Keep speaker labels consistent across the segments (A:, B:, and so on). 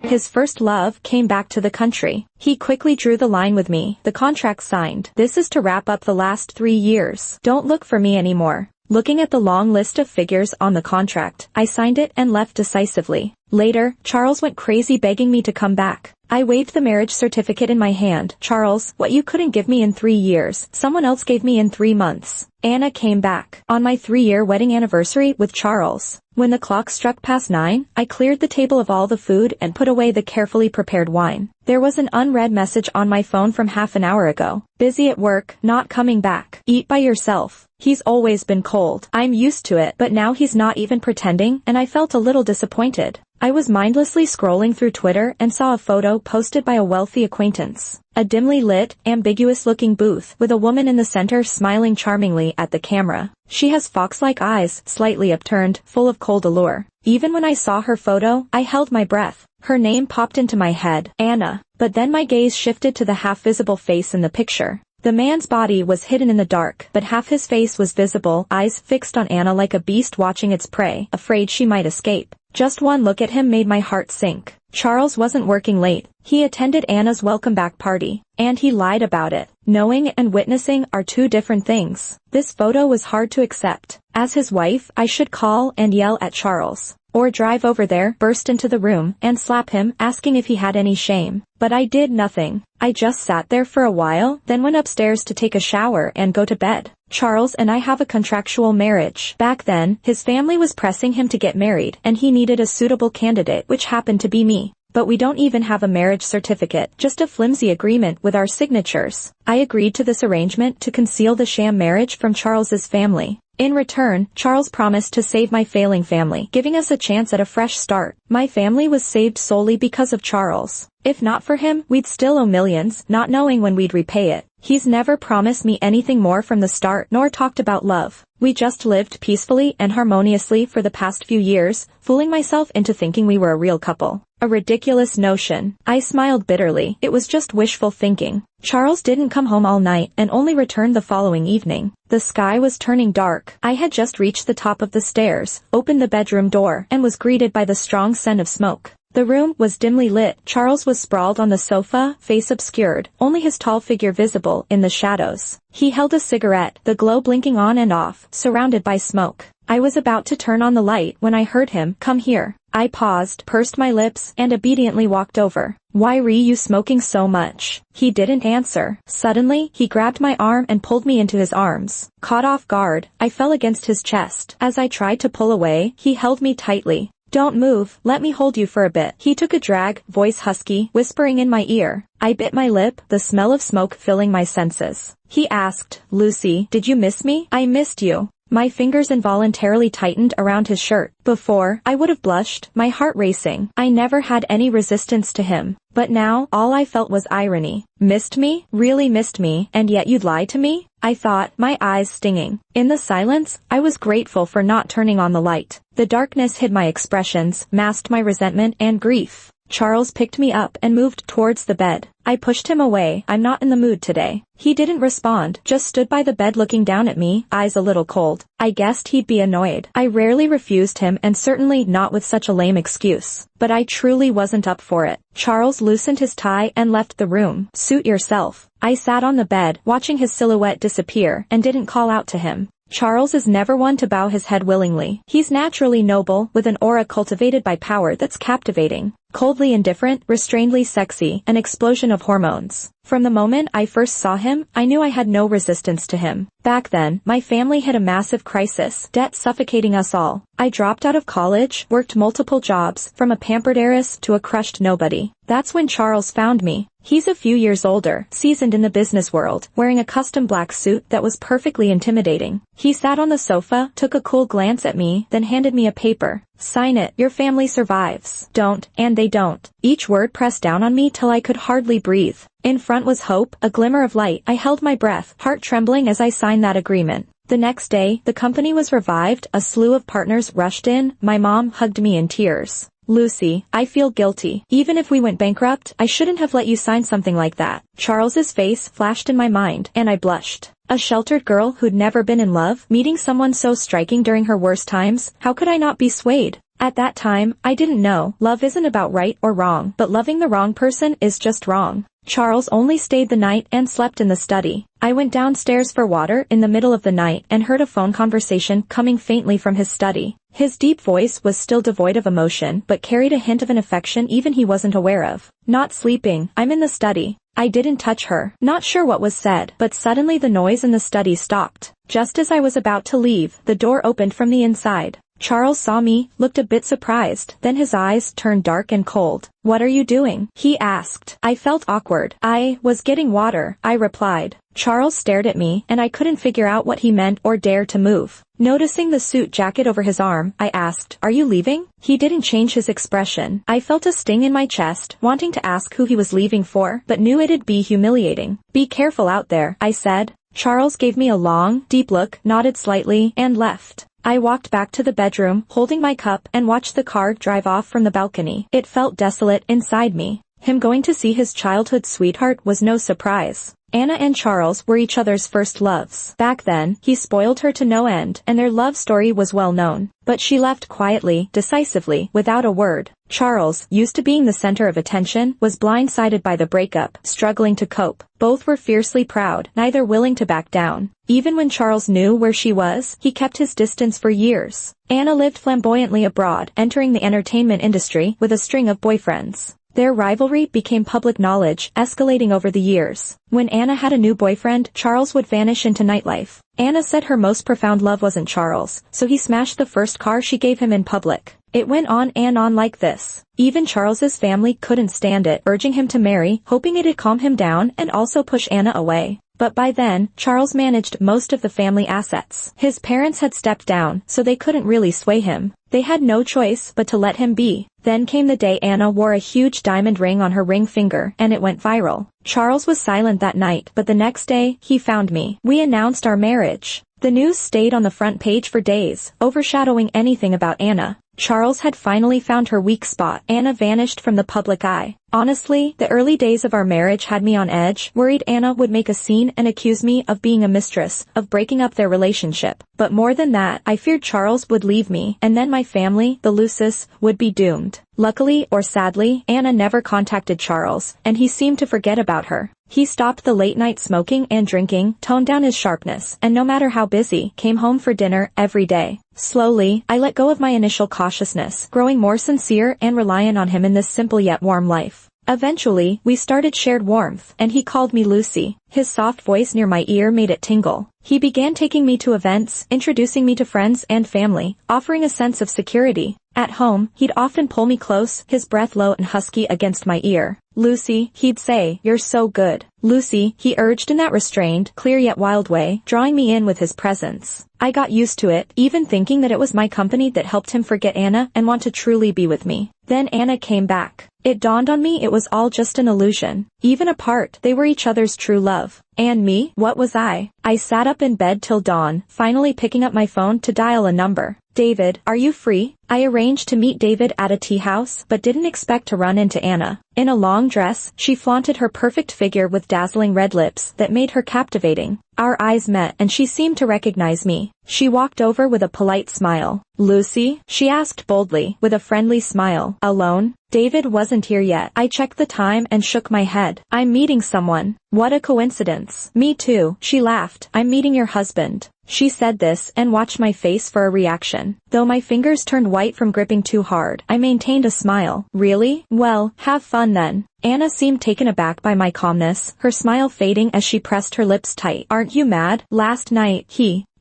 A: His first love came back to the country. He quickly drew the line with me. The contract signed. This is to wrap up the last 3 years. Don't look for me anymore. Looking at the long list of figures on the contract, I signed it and left decisively. Later, Charles went crazy begging me to come back. I waved the marriage certificate in my hand. Charles, what you couldn't give me in 3 years, someone else gave me in 3 months. Anna came back. On my 3-year wedding anniversary with Charles. When the clock struck past 9, I cleared the table of all the food and put away the carefully prepared wine. There was an unread message on my phone from half an hour ago. Busy at work, not coming back. Eat by yourself. He's always been cold. I'm used to it, but now he's not even pretending, and I felt a little disappointed. I was mindlessly scrolling through Twitter and saw a photo posted by a wealthy acquaintance. A dimly lit, ambiguous-looking booth with a woman in the center smiling charmingly at the camera. She has fox-like eyes, slightly upturned, full of cold allure. Even when I saw her photo, I held my breath. Her name popped into my head, Anna. But then my gaze shifted to the half-visible face in the picture. The man's body was hidden in the dark, but half his face was visible, eyes fixed on Anna like a beast watching its prey, afraid she might escape. Just one look at him made my heart sink. Charles wasn't working late. He attended Anna's welcome back party. And he lied about it. Knowing and witnessing are two different things. This photo was hard to accept. As his wife, I should call and yell at Charles. Or drive over there, burst into the room, and slap him, asking if he had any shame. But I did nothing. I just sat there for a while, then went upstairs to take a shower and go to bed. Charles and I have a contractual marriage. Back then, his family was pressing him to get married, and he needed a suitable candidate, which happened to be me. But we don't even have a marriage certificate, just a flimsy agreement with our signatures. I agreed to this arrangement to conceal the sham marriage from Charles's family. In return, Charles promised to save my failing family, giving us a chance at a fresh start. My family was saved solely because of Charles. If not for him, we'd still owe millions, not knowing when we'd repay it. He's never promised me anything more from the start, nor talked about love. We just lived peacefully and harmoniously for the past few years, fooling myself into thinking we were a real couple. A ridiculous notion. I smiled bitterly. It was just wishful thinking. Charles didn't come home all night and only returned the following evening. The sky was turning dark. I had just reached the top of the stairs, opened the bedroom door, and was greeted by the strong scent of smoke. The room was dimly lit. Charles was sprawled on the sofa, face obscured, only his tall figure visible in the shadows. He held a cigarette, the glow blinking on and off, surrounded by smoke. I was about to turn on the light when I heard him, "Come here." I paused, pursed my lips, and obediently walked over. "Why were you smoking so much?" He didn't answer. Suddenly, he grabbed my arm and pulled me into his arms. Caught off guard, I fell against his chest. As I tried to pull away, he held me tightly. "Don't move, let me hold you for a bit." He took a drag, voice husky, whispering in my ear. I bit my lip, the smell of smoke filling my senses. He asked, "Lucy, did you miss me?" "I missed you." My fingers involuntarily tightened around his shirt. Before, I would have blushed, my heart racing. I never had any resistance to him. But now, all I felt was irony. Missed me? Really missed me, and yet you'd lie to me? I thought, my eyes stinging. In the silence, I was grateful for not turning on the light. The darkness hid my expressions, masked my resentment and grief. Charles picked me up and moved towards the bed. I pushed him away. "I'm not in the mood today." He didn't respond, just stood by the bed looking down at me, eyes a little cold. I guessed he'd be annoyed. I rarely refused him, and certainly not with such a lame excuse. But I truly wasn't up for it. Charles loosened his tie and left the room. "Suit yourself." I sat on the bed, watching his silhouette disappear, and didn't call out to him. Charles is never one to bow his head willingly. He's naturally noble, with an aura cultivated by power that's captivating. Coldly indifferent, restrainedly sexy, an explosion of hormones. From the moment I first saw him, I knew I had no resistance to him. Back then, my family hit a massive crisis, debt suffocating us all. I dropped out of college, worked multiple jobs, from a pampered heiress to a crushed nobody. That's when Charles found me. He's a few years older, seasoned in the business world, wearing a custom black suit that was perfectly intimidating. He sat on the sofa, took a cool glance at me, then handed me a paper. "Sign it, your family survives." "Don't," and they don't. Each word pressed down on me till I could hardly breathe. In front was hope, a glimmer of light. I held my breath, heart trembling as I signed that agreement. The next day, the company was revived, a slew of partners rushed in, my mom hugged me in tears. "Lucy, I feel guilty. Even if we went bankrupt, I shouldn't have let you sign something like that." Charles's face flashed in my mind, and I blushed. A sheltered girl who'd never been in love, meeting someone so striking during her worst times, how could I not be swayed? At that time, I didn't know. Love isn't about right or wrong, but loving the wrong person is just wrong. Charles only stayed the night and slept in the study. I went downstairs for water in the middle of the night and heard a phone conversation coming faintly from his study. His deep voice was still devoid of emotion but carried a hint of an affection even he wasn't aware of. Not sleeping, I'm in the study. I didn't touch her. Not sure what was said, but suddenly the noise in the study stopped. Just as I was about to leave, the door opened from the inside. Charles saw me, looked a bit surprised, then his eyes turned dark and cold. "What are you doing?" he asked. I felt awkward. "I was getting water," I replied. Charles stared at me, and I couldn't figure out what he meant or dare to move. Noticing the suit jacket over his arm, I asked, "Are you leaving?" He didn't change his expression. I felt a sting in my chest, wanting to ask who he was leaving for, but knew it'd be humiliating. "Be careful out there," I said. Charles gave me a long, deep look, nodded slightly, and left. I walked back to the bedroom, holding my cup, and watched the car drive off from the balcony. It felt desolate inside me. Him going to see his childhood sweetheart was no surprise. Anna and Charles were each other's first loves. Back then, he spoiled her to no end, and their love story was well known. But she left quietly, decisively, without a word. Charles, used to being the center of attention, was blindsided by the breakup, struggling to cope. Both were fiercely proud, neither willing to back down. Even when Charles knew where she was, he kept his distance for years. Anna lived flamboyantly abroad, entering the entertainment industry with a string of boyfriends. Their rivalry became public knowledge, escalating over the years. When Anna had a new boyfriend, Charles would vanish into nightlife. Anna said her most profound love wasn't Charles, so he smashed the first car she gave him in public. It went on and on like this. Even Charles's family couldn't stand it, urging him to marry, hoping it'd calm him down and also push Anna away. But by then, Charles managed most of the family assets. His parents had stepped down, so they couldn't really sway him. They had no choice but to let him be. Then came the day Anna wore a huge diamond ring on her ring finger, and it went viral. Charles was silent that night, but the next day, he found me. We announced our marriage. The news stayed on the front page for days, overshadowing anything about Anna. Charles had finally found her weak spot. Anna vanished from the public eye. Honestly, the early days of our marriage had me on edge, worried Anna would make a scene and accuse me of being a mistress, of breaking up their relationship. But more than that, I feared Charles would leave me, and then my family, the Lucis, would be doomed. Luckily, or sadly, Anna never contacted Charles, and he seemed to forget about her. He stopped the late-night smoking and drinking, toned down his sharpness, and no matter how busy, came home for dinner every day. Slowly, I let go of my initial cautiousness, growing more sincere and reliant on him in this simple yet warm life. Eventually, we started shared warmth, and he called me Lucy. His soft voice near my ear made it tingle. He began taking me to events, introducing me to friends and family, offering a sense of security. At home, he'd often pull me close, his breath low and husky against my ear. "Lucy," he'd say, "you're so good." "Lucy," he urged in that restrained, clear yet wild way, drawing me in with his presence. I got used to it, even thinking that it was my company that helped him forget Anna and want to truly be with me. Then Anna came back. It dawned on me it was all just an illusion. Even apart, they were each other's true love. And me, what was I? I sat up in bed till dawn, finally picking up my phone to dial a number. "David, are you free?" I arranged to meet David at a tea house, but didn't expect to run into Anna. In a long dress, she flaunted her perfect figure with dazzling red lips that made her captivating. Our eyes met and she seemed to recognize me. She walked over with a polite smile. "Lucy?" she asked boldly, with a friendly smile. "Alone?" David wasn't here yet. I checked the time and shook my head. "I'm meeting someone." "What a coincidence." "Me too," she laughed. "I'm meeting your husband." She said this and watched my face for a reaction. Though my fingers turned white from gripping too hard, I maintained a smile. "Really? Well, have fun then." Anna seemed taken aback by my calmness, her smile fading as she pressed her lips tight. "Aren't you mad? Last night,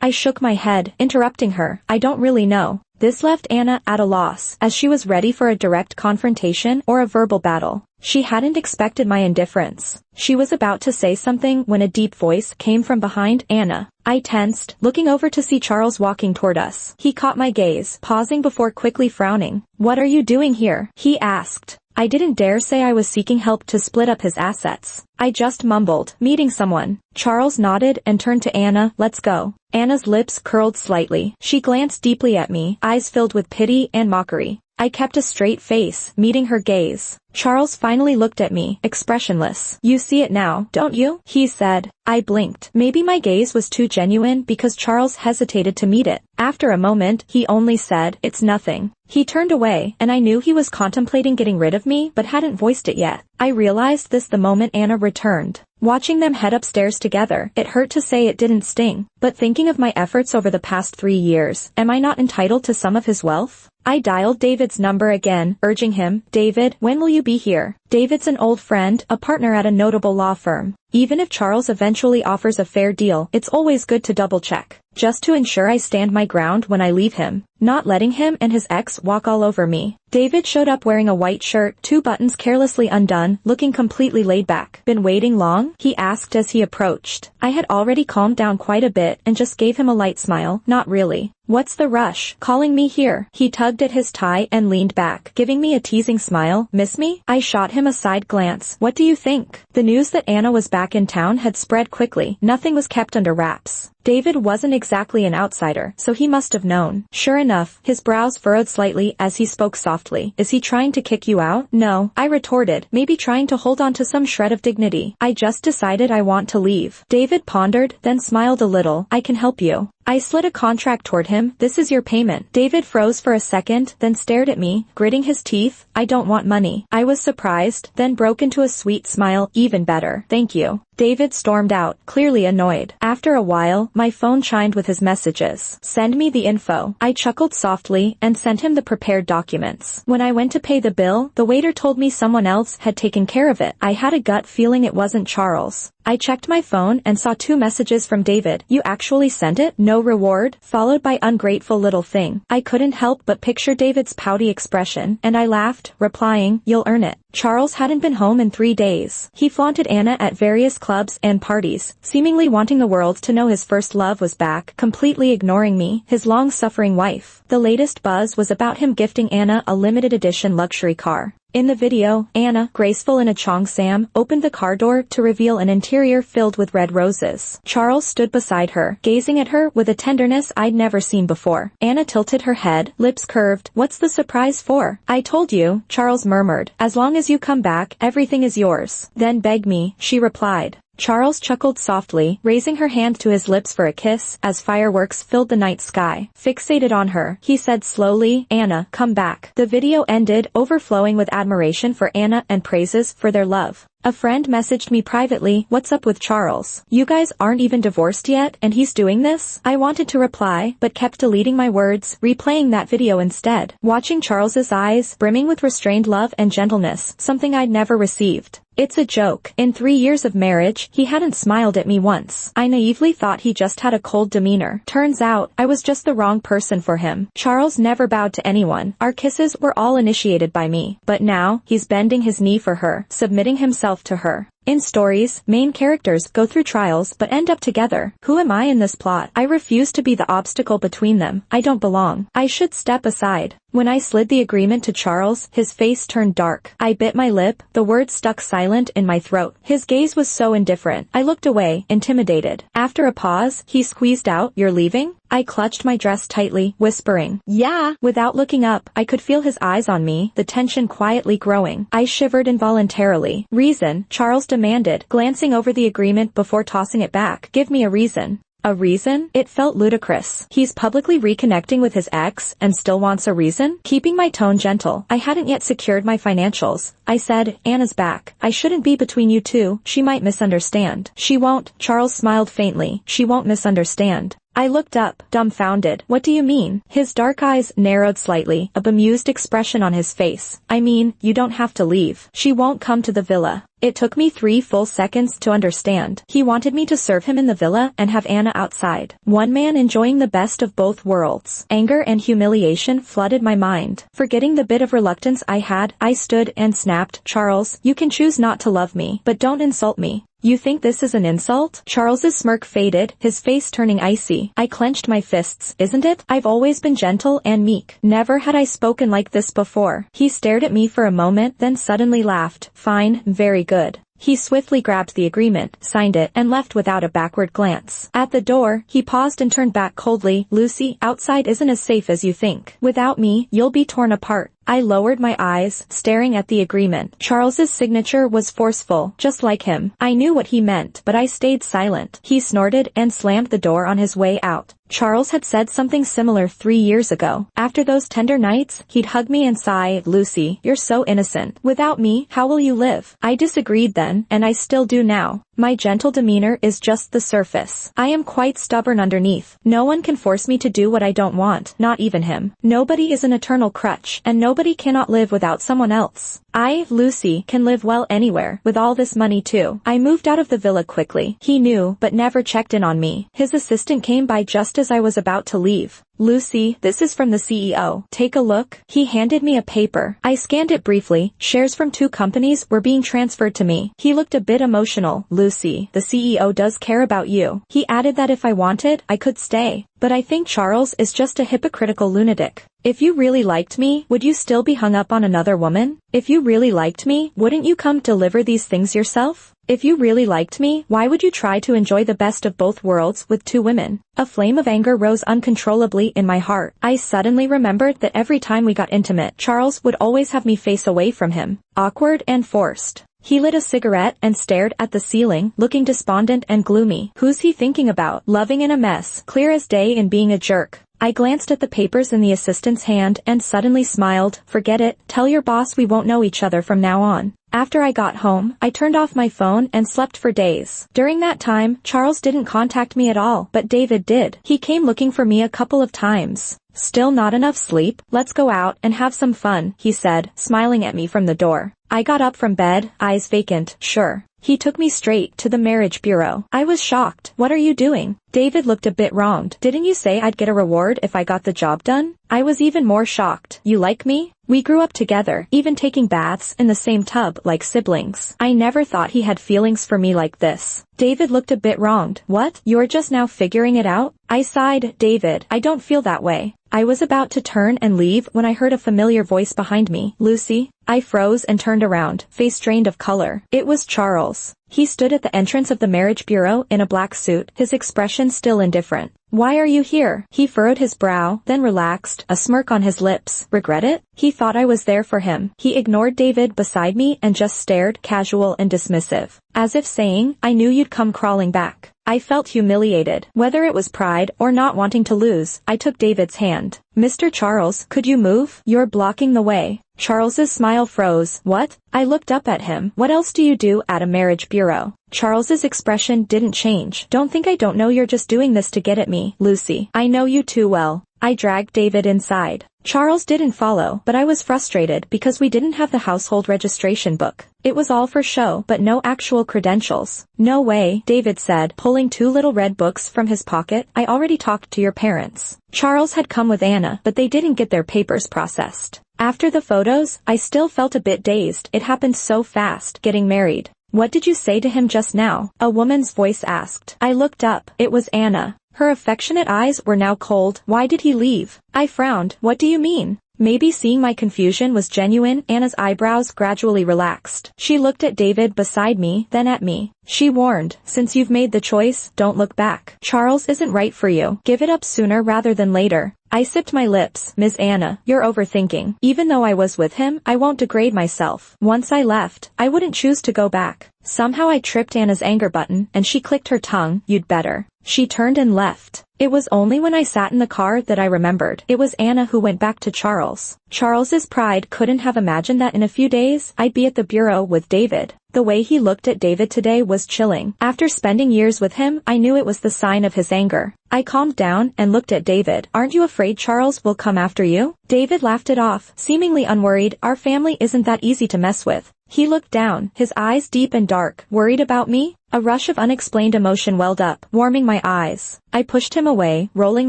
A: I shook my head, interrupting her. "I don't really know." This left Anna at a loss, as she was ready for a direct confrontation or a verbal battle. She hadn't expected my indifference. She was about to say something when a deep voice came from behind Anna. I tensed, looking over to see Charles walking toward us. He caught my gaze, pausing before quickly frowning. "What are you doing here?" he asked. I didn't dare say I was seeking help to split up his assets. I just mumbled, "Meeting someone." Charles nodded and turned to Anna. "Let's go." Anna's lips curled slightly. She glanced deeply at me, eyes filled with pity and mockery. I kept a straight face, meeting her gaze. Charles finally looked at me, expressionless. "You see it now, don't you?" he said. I blinked. Maybe my gaze was too genuine because Charles hesitated to meet it. After a moment, he only said, "It's nothing." He turned away, and I knew he was contemplating getting rid of me but hadn't voiced it yet. I realized this the moment Anna returned. Watching them head upstairs together, it hurt to say it didn't sting, but thinking of my efforts over the past 3 years, am I not entitled to some of his wealth? I dialed David's number again, urging him, "David, when will you be here?" David's an old friend, a partner at a notable law firm. Even if Charles eventually offers a fair deal, it's always good to double-check, just to ensure I stand my ground when I leave him, not letting him and his ex walk all over me. David showed up wearing a white shirt, 2 buttons carelessly undone, looking completely laid back. "Been waiting long?" he asked as he approached. I had already calmed down quite a bit and just gave him a light smile. "Not really." "What's the rush? Calling me here?" He tugged at his tie and leaned back, giving me a teasing smile. "Miss me?" I shot him a side glance. "What do you think?" The news that Anna was back in town had spread quickly. Nothing was kept under wraps. David wasn't exactly an outsider, so he must have known. Sure enough, his brows furrowed slightly as he spoke softly. "Is he trying to kick you out?" "No," I retorted, maybe trying to hold on to some shred of dignity. "I just decided I want to leave." David pondered, then smiled a little. "I can help you." I slid a contract toward him. "This is your payment." David froze for a second, then stared at me, gritting his teeth. "I don't want money." I was surprised, then broke into a sweet smile. "Even better. Thank you." David stormed out, clearly annoyed. After a while, my phone chimed with his messages. "Send me the info." I chuckled softly and sent him the prepared documents. When I went to pay the bill, the waiter told me someone else had taken care of it. I had a gut feeling it wasn't Charles. I checked my phone and saw 2 messages from David. "You actually sent it? No reward?" followed by "ungrateful little thing." I couldn't help but picture David's pouty expression, and I laughed, replying, "You'll earn it." Charles hadn't been home in 3 days. He flaunted Anna at various clubs and parties, seemingly wanting the world to know his first love was back, completely ignoring me, his long-suffering wife. The latest buzz was about him gifting Anna a limited edition luxury car. In the video, Anna, graceful in a cheongsam, opened the car door to reveal an interior filled with red roses. Charles stood beside her, gazing at her with a tenderness I'd never seen before. Anna tilted her head, lips curved. "What's the surprise for?" "I told you," Charles murmured. "As long as you come back, everything is yours." "Then beg me," she replied. Charles chuckled softly, raising her hand to his lips for a kiss as fireworks filled the night sky. Fixated on her, he said slowly, "Anna, come back." The video ended, overflowing with admiration for Anna and praises for their love. A friend messaged me privately, "What's up with Charles? You guys aren't even divorced yet, and he's doing this?" I wanted to reply, but kept deleting my words, replaying that video instead. Watching Charles's eyes, brimming with restrained love and gentleness, something I'd never received. It's a joke. In 3 years of marriage, he hadn't smiled at me once. I naively thought he just had a cold demeanor. Turns out, I was just the wrong person for him. Charles never bowed to anyone. Our kisses were all initiated by me. But now, he's bending his knee for her, submitting himself to her. In stories, main characters go through trials but end up together. Who am I in this plot? I refuse to be the obstacle between them. I don't belong. I should step aside. When I slid the agreement to Charles, his face turned dark. I bit my lip, the words stuck silent in my throat. His gaze was so indifferent. I looked away, intimidated. After a pause, he squeezed out, "You're leaving?" I clutched my dress tightly, whispering, "Yeah." Without looking up, I could feel his eyes on me, the tension quietly growing. I shivered involuntarily. "Reason," Charles demanded, glancing over the agreement before tossing it back. "Give me a reason." A reason? It felt ludicrous. He's publicly reconnecting with his ex and still wants a reason? Keeping my tone gentle, I hadn't yet secured my financials. I said, "Anna's back. I shouldn't be between you two. She might misunderstand." "She won't." Charles smiled faintly. "She won't misunderstand." I looked up, dumbfounded. "What do you mean?" His dark eyes narrowed slightly, a bemused expression on his face. "I mean, you don't have to leave. She won't come to the villa." It took me 3 full seconds to understand. He wanted me to serve him in the villa and have Anna outside. One man enjoying the best of both worlds. Anger and humiliation flooded my mind. Forgetting the bit of reluctance I had, I stood and snapped, "Charles, you can choose not to love me, but don't insult me." "You think this is an insult?" Charles's smirk faded, his face turning icy. I clenched my fists. "Isn't it? I've always been gentle and meek. Never had I spoken like this before." He stared at me for a moment, then suddenly laughed. "Fine, very good." He swiftly grabbed the agreement, signed it, and left without a backward glance. At the door, he paused and turned back coldly. "Lucy, outside isn't as safe as you think. Without me, you'll be torn apart." I lowered my eyes, staring at the agreement. Charles's signature was forceful, just like him. I knew what he meant, but I stayed silent. He snorted and slammed the door on his way out. Charles had said something similar 3 years ago. After those tender nights, he'd hug me and sigh, "Lucy, you're so innocent. Without me, how will you live?" I disagreed then, and I still do now. My gentle demeanor is just the surface. I am quite stubborn underneath. No one can force me to do what I don't want, not even him. Nobody is an eternal crutch, and nobody cannot live without someone else. I, Lucy, can live well anywhere, with all this money too. I moved out of the villa quickly. He knew, but never checked in on me. His assistant came by just as I was about to leave. "Lucy, this is from the CEO. Take a look." He handed me a paper. I scanned it briefly. Shares from 2 companies were being transferred to me. He looked a bit emotional. "Lucy, the CEO does care about you." He added that if I wanted, I could stay. But I think Charles is just a hypocritical lunatic. If you really liked me, would you still be hung up on another woman? If you really liked me, wouldn't you come deliver these things yourself? If you really liked me, why would you try to enjoy the best of both worlds with 2 women? A flame of anger rose uncontrollably in my heart. I suddenly remembered that every time we got intimate, Charles would always have me face away from him. Awkward and forced. He lit a cigarette and stared at the ceiling, looking despondent and gloomy. Who's he thinking about? Loving in a mess, clear as day in being a jerk. I glanced at the papers in the assistant's hand and suddenly smiled. "Forget it, tell your boss we won't know each other from now on." After I got home, I turned off my phone and slept for days. During that time, Charles didn't contact me at all, but David did. He came looking for me a couple of times. "Still not enough sleep? Let's go out and have some fun," he said, smiling at me from the door. I got up from bed, eyes vacant. "Sure." He took me straight to the marriage bureau. I was shocked. "What are you doing?" David looked a bit wronged. "Didn't you say I'd get a reward if I got the job done?" I was even more shocked. "You like me?" We grew up together, even taking baths in the same tub like siblings. I never thought he had feelings for me like this. David looked a bit wronged. "What? You're just now figuring it out?" I sighed. "David, I don't feel that way." I was about to turn and leave when I heard a familiar voice behind me. "Lucy?" I froze and turned around, face drained of color. It was Charles. He stood at the entrance of the marriage bureau in a black suit, his expression still indifferent. "Why are you here?" He furrowed his brow, then relaxed, a smirk on his lips. "Regret it?" He thought I was there for him. He ignored David beside me and just stared, casual and dismissive. As if saying, "I knew you'd come crawling back." I felt humiliated. Whether it was pride or not wanting to lose, I took David's hand. "Mr. Charles, could you move? You're blocking the way." Charles's smile froze. "What?" I looked up at him. "What else do you do at a marriage bureau?" Charles's expression didn't change. "Don't think I don't know you're just doing this to get at me, Lucy. I know you too well." I dragged David inside. Charles didn't follow, but I was frustrated because we didn't have the household registration book. It was all for show, but no actual credentials. "No way," David said, pulling 2 little red books from his pocket. "I already talked to your parents." Charles had come with Anna, but they didn't get their papers processed. After the photos, I still felt a bit dazed. It happened so fast, getting married. "What did you say to him just now?" a woman's voice asked. I looked up. It was Anna. Her affectionate eyes were now cold. "Why did he leave?" I frowned. "What do you mean?" Maybe seeing my confusion was genuine, Anna's eyebrows gradually relaxed. She looked at David beside me, then at me. She warned, "Since you've made the choice, don't look back. Charles isn't right for you. Give it up sooner rather than later." I sipped my lips. "Ms. Anna, you're overthinking. Even though I was with him, I won't degrade myself. Once I left, I wouldn't choose to go back." Somehow I tripped Anna's anger button, and she clicked her tongue. "You'd better." She turned and left. It was only when I sat in the car that I remembered. It was Anna who went back to Charles. Charles's pride couldn't have imagined that in a few days, I'd be at the bureau with David. The way he looked at David today was chilling. After spending years with him, I knew it was the sign of his anger. I calmed down and looked at David. "Aren't you afraid Charles will come after you?" David laughed it off, seemingly unworried. "Our family isn't that easy to mess with." He looked down, his eyes deep and dark. "Worried about me?" A rush of unexplained emotion welled up, warming my eyes. I pushed him away, rolling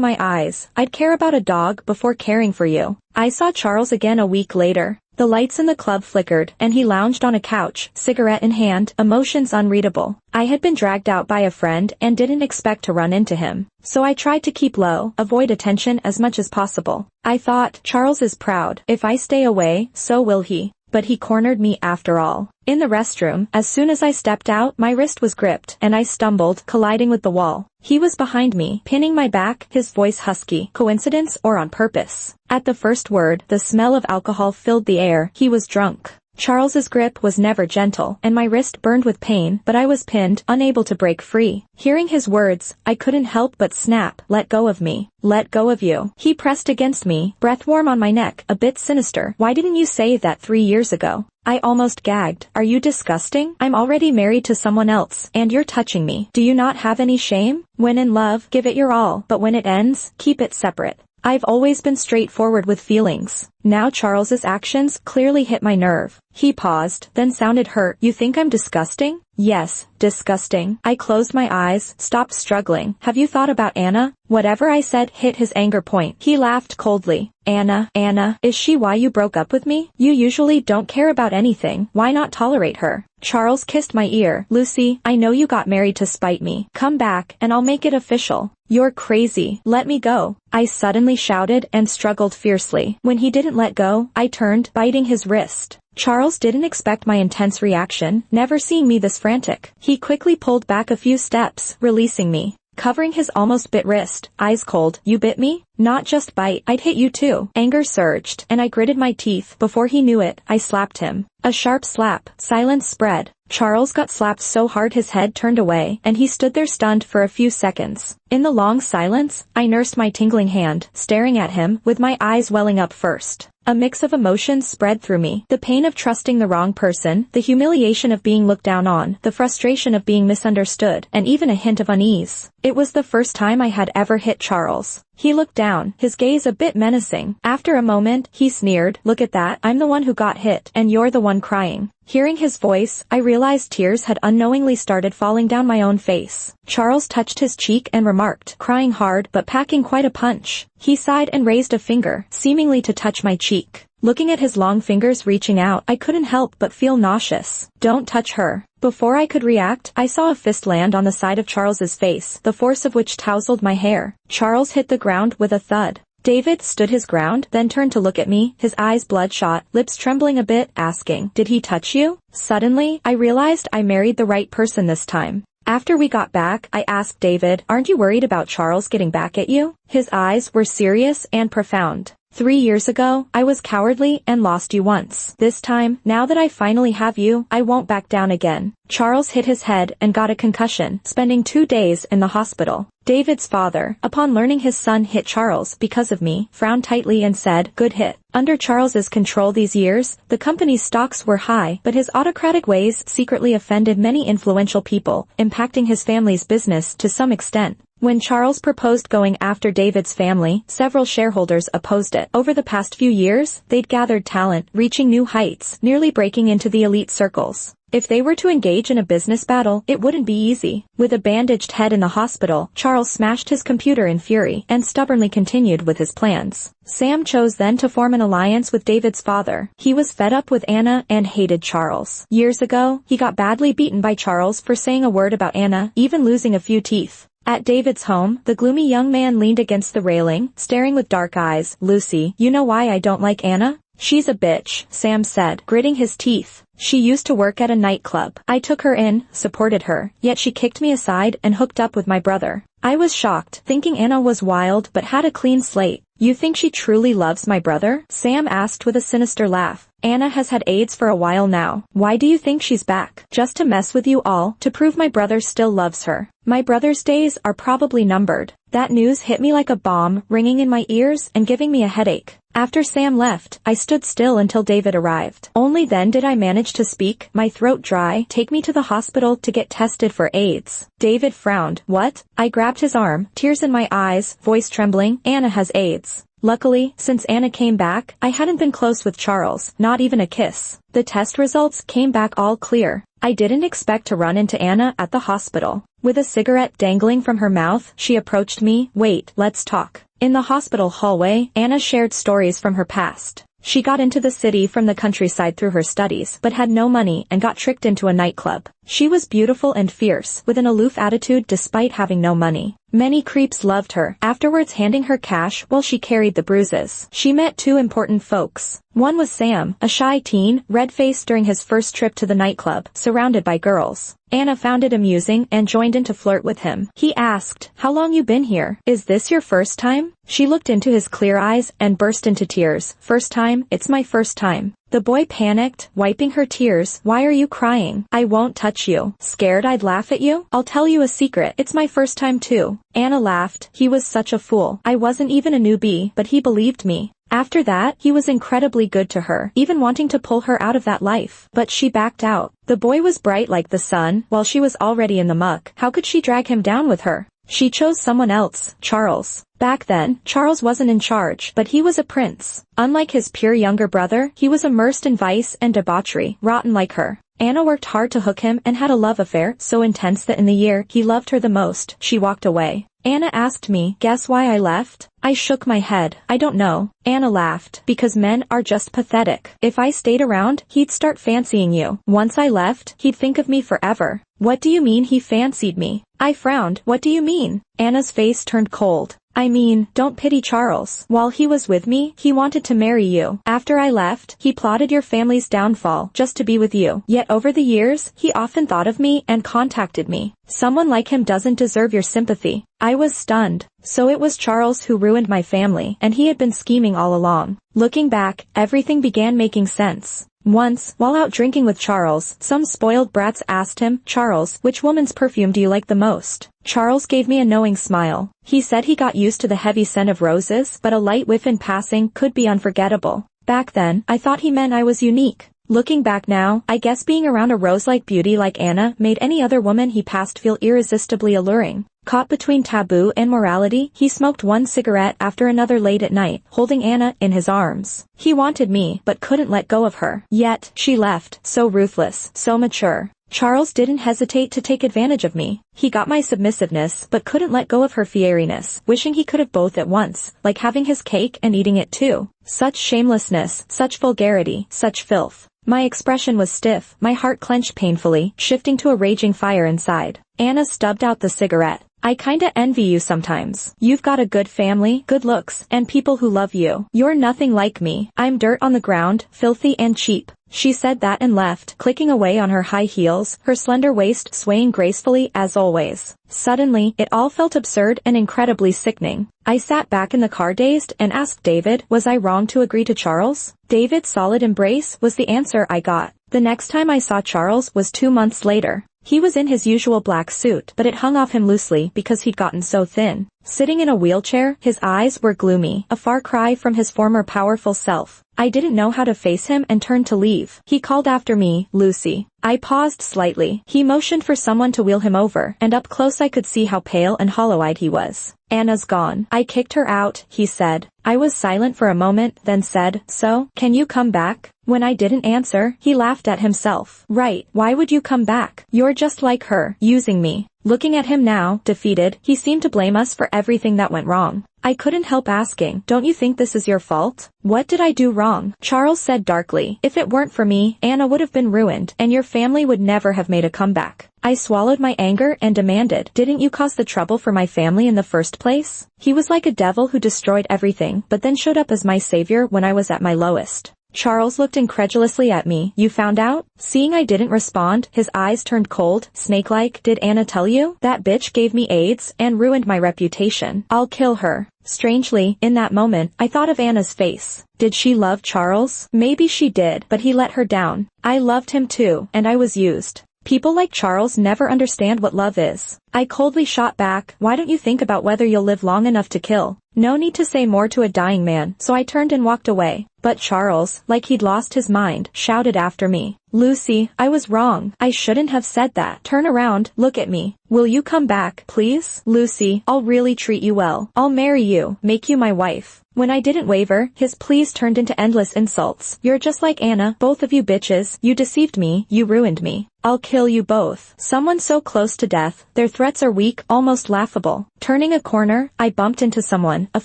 A: my eyes. "I'd care about a dog before caring for you." I saw Charles again a week later. The lights in the club flickered, and he lounged on a couch, cigarette in hand, emotions unreadable. I had been dragged out by a friend and didn't expect to run into him. So I tried to keep low, avoid attention as much as possible. I thought, Charles is proud. If I stay away, so will he. but he cornered me after all. In the restroom, as soon as I stepped out, my wrist was gripped, and I stumbled, colliding with the wall. He was behind me, pinning my back, his voice husky. Coincidence or on purpose? At the first word, the smell of alcohol filled the air. He was drunk. Charles's grip was never gentle, and my wrist burned with pain, but I was pinned, unable to break free. Hearing his words, I couldn't help but snap. Let go of me. Let go of you. He pressed against me, breath warm on my neck, a bit sinister. Why didn't you say that 3 years ago? I almost gagged. Are you disgusting? I'm already married to someone else, and you're touching me. Do you not have any shame? When in love, give it your all, but when it ends, keep it separate. I've always been straightforward with feelings. Now Charles's actions clearly hit my nerve. He paused, then sounded hurt. You think I'm disgusting? Yes, disgusting. I closed my eyes, stopped struggling. Have you thought about Anna? Whatever I said hit his anger point. He laughed coldly. Anna, is she why you broke up with me? You usually don't care about anything. Why not tolerate her? Charles kissed my ear. Lucy, I know you got married to spite me. Come back, and I'll make it official. You're crazy. Let me go. I suddenly shouted and struggled fiercely. When he didn't let go, I turned, biting his wrist. Charles didn't expect my intense reaction, never seeing me this frantic. He quickly pulled back a few steps, releasing me. Covering his almost bit wrist, eyes cold. You bit me? Not just bite, I'd hit you too. Anger surged, and I gritted my teeth. Before he knew it, I slapped him. A sharp slap. Silence spread. Charles got slapped so hard his head turned away, and he stood there stunned for a few seconds. In the long silence, I nursed my tingling hand, staring at him, with my eyes welling up first. A mix of emotions spread through me. The pain of trusting the wrong person, the humiliation of being looked down on, the frustration of being misunderstood, and even a hint of unease. It was the first time I had ever hit Charles. He looked down, his gaze a bit menacing. After a moment, he sneered, look at that, I'm the one who got hit, and you're the one crying. Hearing his voice, I realized tears had unknowingly started falling down my own face. Charles touched his cheek and remarked, crying hard but packing quite a punch. He sighed and raised a finger, seemingly to touch my cheek. Looking at his long fingers reaching out, I couldn't help but feel nauseous. Don't touch her. Before I could react, I saw a fist land on the side of Charles's face, the force of which tousled my hair. Charles hit the ground with a thud. David stood his ground, then turned to look at me, his eyes bloodshot, lips trembling a bit, asking, did he touch you? Suddenly, I realized I married the right person this time. After we got back, I asked David, aren't you worried about Charles getting back at you? His eyes were serious and profound. 3 years ago, I was cowardly and lost you once. This time, now that I finally have you, I won't back down again. Charles hit his head and got a concussion, spending 2 days in the hospital. David's father, upon learning his son hit Charles because of me, frowned tightly and said, good hit. Under Charles's control these years, the company's stocks were high, but his autocratic ways secretly offended many influential people, impacting his family's business to some extent. When Charles proposed going after David's family, several shareholders opposed it. Over the past few years, they'd gathered talent, reaching new heights, nearly breaking into the elite circles. If they were to engage in a business battle, it wouldn't be easy. With a bandaged head in the hospital, Charles smashed his computer in fury and stubbornly continued with his plans. Sam chose then to form an alliance with David's father. He was fed up with Anna and hated Charles. Years ago, he got badly beaten by Charles for saying a word about Anna, even losing a few teeth. At David's home, the gloomy young man leaned against the railing, staring with dark eyes. Lucy, you know why I don't like Anna? She's a bitch, Sam said, gritting his teeth. She used to work at a nightclub. I took her in, supported her, yet she kicked me aside and hooked up with my brother. I was shocked, thinking Anna was wild but had a clean slate. You think she truly loves my brother? Sam asked with a sinister laugh. Anna has had AIDS for a while now. Why do you think she's back? Just to mess with you all, to prove my brother still loves her. My brother's days are probably numbered. That news hit me like a bomb, ringing in my ears and giving me a headache. After Sam left, I stood still until David arrived. Only then did I manage to speak, my throat dry. Take me to the hospital to get tested for AIDS. David frowned. What? I grabbed his arm, tears in my eyes, voice trembling. Anna has AIDS. Luckily, since Anna came back, I hadn't been close with Charles, not even a kiss. The test results came back all clear. I didn't expect to run into Anna at the hospital. With a cigarette dangling from her mouth, she approached me. Wait, let's talk. In the hospital hallway, Anna shared stories from her past. She got into the city from the countryside through her studies, but had no money and got tricked into a nightclub. She was beautiful and fierce, with an aloof attitude despite having no money. Many creeps loved her, afterwards handing her cash while she carried the bruises. She met two important folks. One was Sam, a shy teen, red-faced during his first trip to the nightclub, surrounded by girls. Anna found it amusing and joined in to flirt with him. He asked, "How long you been here? Is this your first time?" She looked into his clear eyes and burst into tears. "First time, it's my first time." The boy panicked, wiping her tears. "Why are you crying?" "I won't touch you." "Scared I'd laugh at you?" "I'll tell you a secret. It's my first time too." Anna laughed. He was such a fool. I wasn't even a newbie, but he believed me. After that, he was incredibly good to her, even wanting to pull her out of that life. But she backed out. The boy was bright like the sun, while she was already in the muck. How could she drag him down with her? She chose someone else, Charles. Back then, Charles wasn't in charge, but he was a prince. Unlike his pure younger brother, he was immersed in vice and debauchery, rotten like her. Anna worked hard to hook him and had a love affair so intense that in the year he loved her the most, she walked away. Anna asked me, "Guess why I left?" I shook my head. "I don't know." Anna laughed. "Because men are just pathetic. If I stayed around, he'd start fancying you. Once I left, he'd think of me forever." "What do you mean he fancied me?" I frowned. "What do you mean?" Anna's face turned cold. "I mean, don't pity Charles. While he was with me, he wanted to marry you. After I left, he plotted your family's downfall just to be with you. Yet over the years, he often thought of me and contacted me. Someone like him doesn't deserve your sympathy." I was stunned. So it was Charles who ruined my family, and he had been scheming all along. Looking back, everything began making sense. Once, while out drinking with Charles, some spoiled brats asked him, "Charles, which woman's perfume do you like the most?" Charles gave me a knowing smile. He said he got used to the heavy scent of roses, but a light whiff in passing could be unforgettable. Back then, I thought he meant I was unique. Looking back now, I guess being around a rose-like beauty like Anna made any other woman he passed feel irresistibly alluring. Caught between taboo and morality, he smoked one cigarette after another late at night, holding Anna in his arms. He wanted me, but couldn't let go of her. Yet, she left, so ruthless, so mature. Charles didn't hesitate to take advantage of me. He got my submissiveness, but couldn't let go of her fieriness, wishing he could have both at once, like having his cake and eating it too. Such shamelessness, such vulgarity, such filth. My expression was stiff, my heart clenched painfully, shifting to a raging fire inside. Anna stubbed out the cigarette. "I kinda envy you sometimes. You've got a good family, good looks, and people who love you. You're nothing like me. I'm dirt on the ground, filthy and cheap." She said that and left, clicking away on her high heels, her slender waist swaying gracefully as always. Suddenly, it all felt absurd and incredibly sickening. I sat back in the car dazed and asked David, was I wrong to agree to Charles? David's solid embrace was the answer I got. The next time I saw Charles was 2 months later. He was in his usual black suit, but it hung off him loosely because he'd gotten so thin. Sitting in a wheelchair, his eyes were gloomy, a far cry from his former powerful self. I didn't know how to face him and turned to leave. He called after me, "Lucy." I paused slightly. He motioned for someone to wheel him over, and up close I could see how pale and hollow-eyed he was. "Anna's gone. I kicked her out," he said. I was silent for a moment, then said, "So, can you come back?" When I didn't answer, he laughed at himself. "Right, why would you come back? You're just like her, using me." Looking at him now, defeated, he seemed to blame us for everything that went wrong. I couldn't help asking, "Don't you think this is your fault? What did I do wrong?" Charles said darkly, "If it weren't for me, Anna would have been ruined, and your family would never have made a comeback." I swallowed my anger and demanded, "Didn't you cause the trouble for my family in the first place?" He was like a devil who destroyed everything, but then showed up as my savior when I was at my lowest. Charles looked incredulously at me. "You found out?" Seeing I didn't respond, his eyes turned cold, snake-like. "Did Anna tell you? That bitch gave me AIDS and ruined my reputation. I'll kill her." Strangely, in that moment, I thought of Anna's face. Did she love Charles? Maybe she did, but he let her down. I loved him too, and I was used. People like Charles never understand what love is. I coldly shot back, "Why don't you think about whether you'll live long enough to kill?" No need to say more to a dying man, so I turned and walked away. But Charles, like he'd lost his mind, shouted after me, "Lucy, I was wrong. I shouldn't have said that. Turn around, look at me. Will you come back, please? Lucy, I'll really treat you well. I'll marry you, make you my wife." When I didn't waver, his pleas turned into endless insults. "You're just like Anna, both of you bitches. You deceived me, you ruined me. I'll kill you both." Someone so close to death, their threats are weak, almost laughable. Turning a corner, I bumped into someone, again, a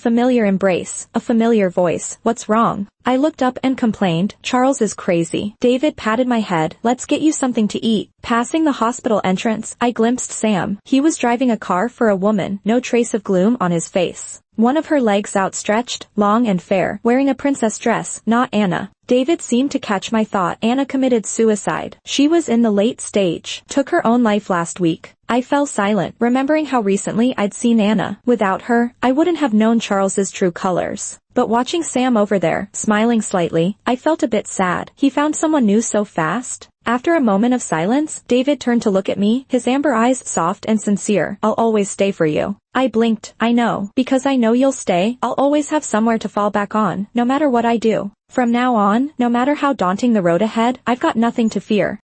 A: familiar embrace, a familiar voice. What's wrong? I looked up and complained, Charles is crazy. David patted my head. Let's get you something to eat. Passing the hospital entrance, I glimpsed Sam. He was driving a car for a woman, no trace of gloom on his face. One of her legs outstretched, long and fair, wearing a princess dress, not Anna. David seemed to catch my thought. Anna committed suicide. She was in the late stage. Took her own life last week. I fell silent, remembering how recently I'd seen Anna. Without her, I wouldn't have known Charles's true colors. But watching Sam over there, smiling slightly, I felt a bit sad. He found someone new so fast. After a moment of silence, David turned to look at me, his amber eyes soft and sincere. I'll always stay for you. I blinked. I know. Because I know you'll stay, I'll always have somewhere to fall back on, no matter what I do. From now on, no matter how daunting the road ahead, I've got nothing to fear.